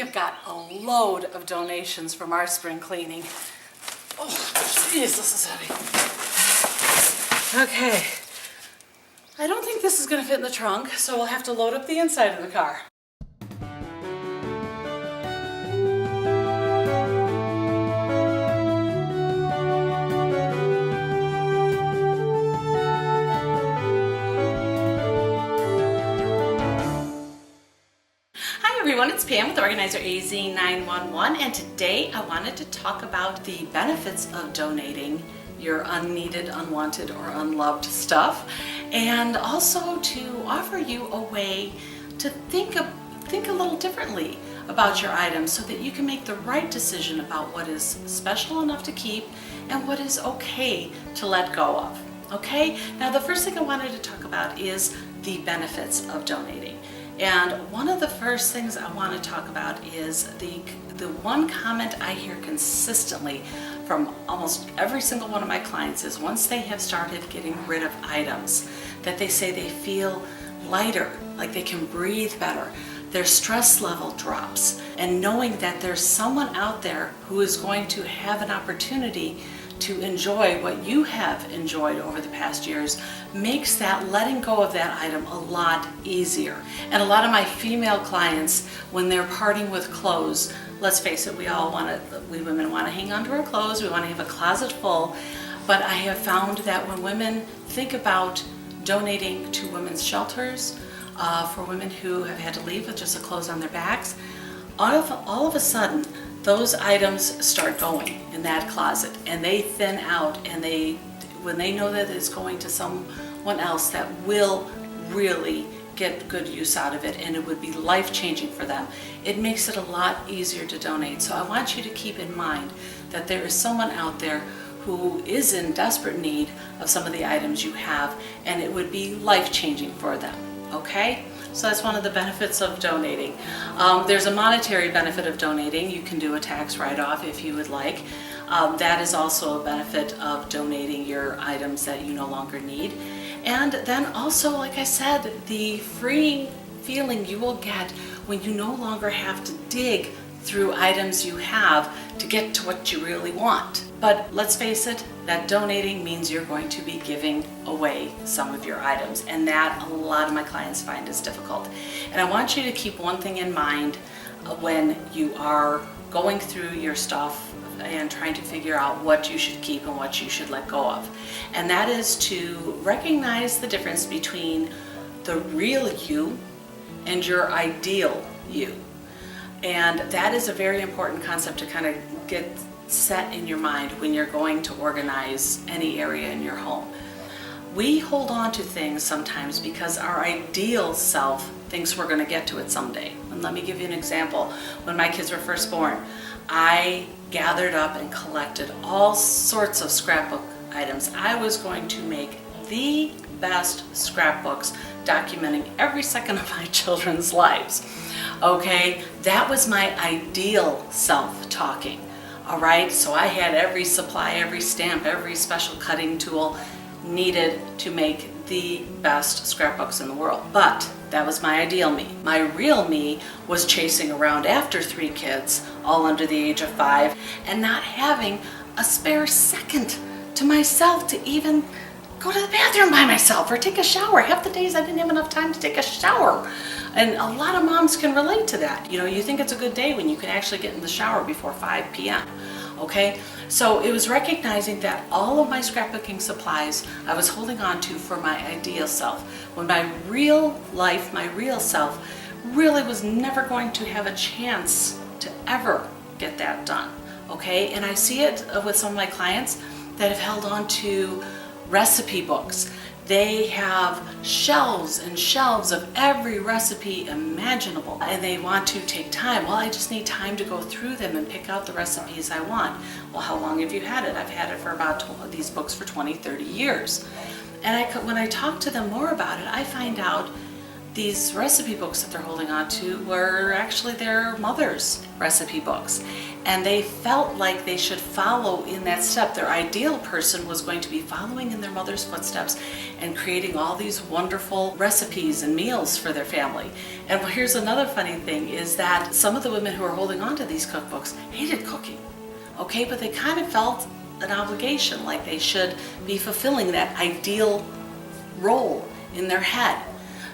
have got a load of donations from our spring cleaning. Oh, jeez, this is heavy. Okay. I don't think this is going to fit in the trunk, so we'll have to load up the inside of the car. Everyone, it's Pam with Organizer AZ911, and today I wanted to talk about the benefits of donating your unneeded, unwanted, or unloved stuff, and also to offer you a way to think a little differently about your items so that you can make the right decision about what is special enough to keep and what is okay to let go of. Okay? Now, the first thing I wanted to talk about is the benefits of donating. And one of the first things I want to talk about is the one comment I hear consistently from almost every single one of my clients is once they have started getting rid of items, that they say they feel lighter, like they can breathe better, their stress level drops, and knowing that there's someone out there who is going to have an opportunity to enjoy what you have enjoyed over the past years makes that letting go of that item a lot easier. And a lot of my female clients, when they're parting with clothes, let's face it, we women want to hang on to our clothes, we want to have a closet full, but I have found that when women think about donating to women's shelters, for women who have had to leave with just the clothes on their backs, all of a sudden, those items start going in that closet and they thin out, and when they know that it's going to someone else that will really get good use out of it and it would be life-changing for them, it makes it a lot easier to donate. So I want you to keep in mind that there is someone out there who is in desperate need of some of the items you have, and it would be life-changing for them. Okay? So that's one of the benefits of donating. There's a monetary benefit of donating. You can do a tax write-off if you would like. That is also a benefit of donating your items that you no longer need. And then also, like I said, the freeing feeling you will get when you no longer have to dig through items you have to get to what you really want. But let's face it, that donating means you're going to be giving away some of your items, and that a lot of my clients find is difficult. And I want you to keep one thing in mind when you are going through your stuff and trying to figure out what you should keep and what you should let go of. And that is to recognize the difference between the real you and your ideal you. And that is a very important concept to kind of get set in your mind when you're going to organize any area in your home. We hold on to things sometimes because our ideal self thinks we're going to get to it someday. And let me give you an example. When my kids were first born, I gathered up and collected all sorts of scrapbook items. I was going to make the best scrapbooks documenting every second of my children's lives. Okay, that was my ideal self talking. All right, so I had every supply, every stamp, every special cutting tool needed to make the best scrapbooks in the world. But that was my ideal me. My real me was chasing around after 3 kids, all under the age of 5, and not having a spare second to myself to even go to the bathroom by myself or take a shower. Half the days I didn't have enough time to take a shower. And a lot of moms can relate to that. You know, you think it's a good day when you can actually get in the shower before 5 p.m. Okay? So it was recognizing that all of my scrapbooking supplies I was holding on to for my ideal self, when my real life, my real self, really was never going to have a chance to ever get that done. Okay? And I see it with some of my clients that have held on to recipe books. They have shelves and shelves of every recipe imaginable, and they want to take time. Well, I just need time to go through them and pick out the recipes I want. Well, how long have you had it? I've had it for about these books for 20, 30 years. And when I talk to them more about it, I find out these recipe books that they're holding on to were actually their mother's recipe books. And they felt like they should follow in that step. Their ideal person was going to be following in their mother's footsteps and creating all these wonderful recipes and meals for their family. And here's another funny thing is that some of the women who are holding on to these cookbooks hated cooking. Okay, but they kind of felt an obligation, like they should be fulfilling that ideal role in their head.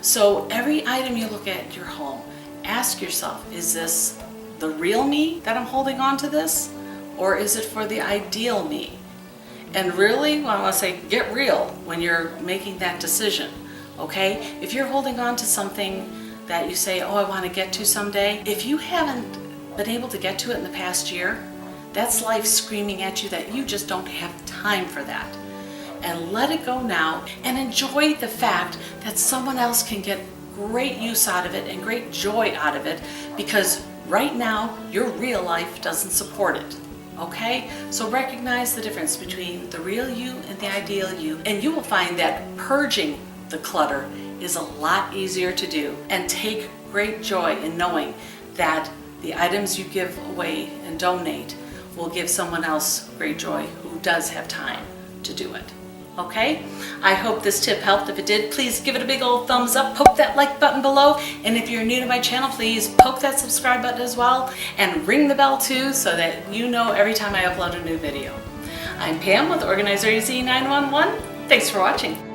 So every item you look at your home, ask yourself, is this the real me that I'm holding on to this? Or is it for the ideal me? And really, I want to say, get real when you're making that decision, okay? If you're holding on to something that you say, oh, I want to get to someday, if you haven't been able to get to it in the past year, that's life screaming at you that you just don't have time for that. And let it go now and enjoy the fact that someone else can get great use out of it and great joy out of it, because right now your real life doesn't support it. Okay? So recognize the difference between the real you and the ideal you, and you will find that purging the clutter is a lot easier to do, and take great joy in knowing that the items you give away and donate will give someone else great joy who does have time to do it. Okay? I hope this tip helped. If it did, please give it a big old thumbs up, poke that like button below, and if you're new to my channel, please poke that subscribe button as well, and ring the bell too so that you know every time I upload a new video. I'm Pam with Organizer AZ 911. Thanks for watching.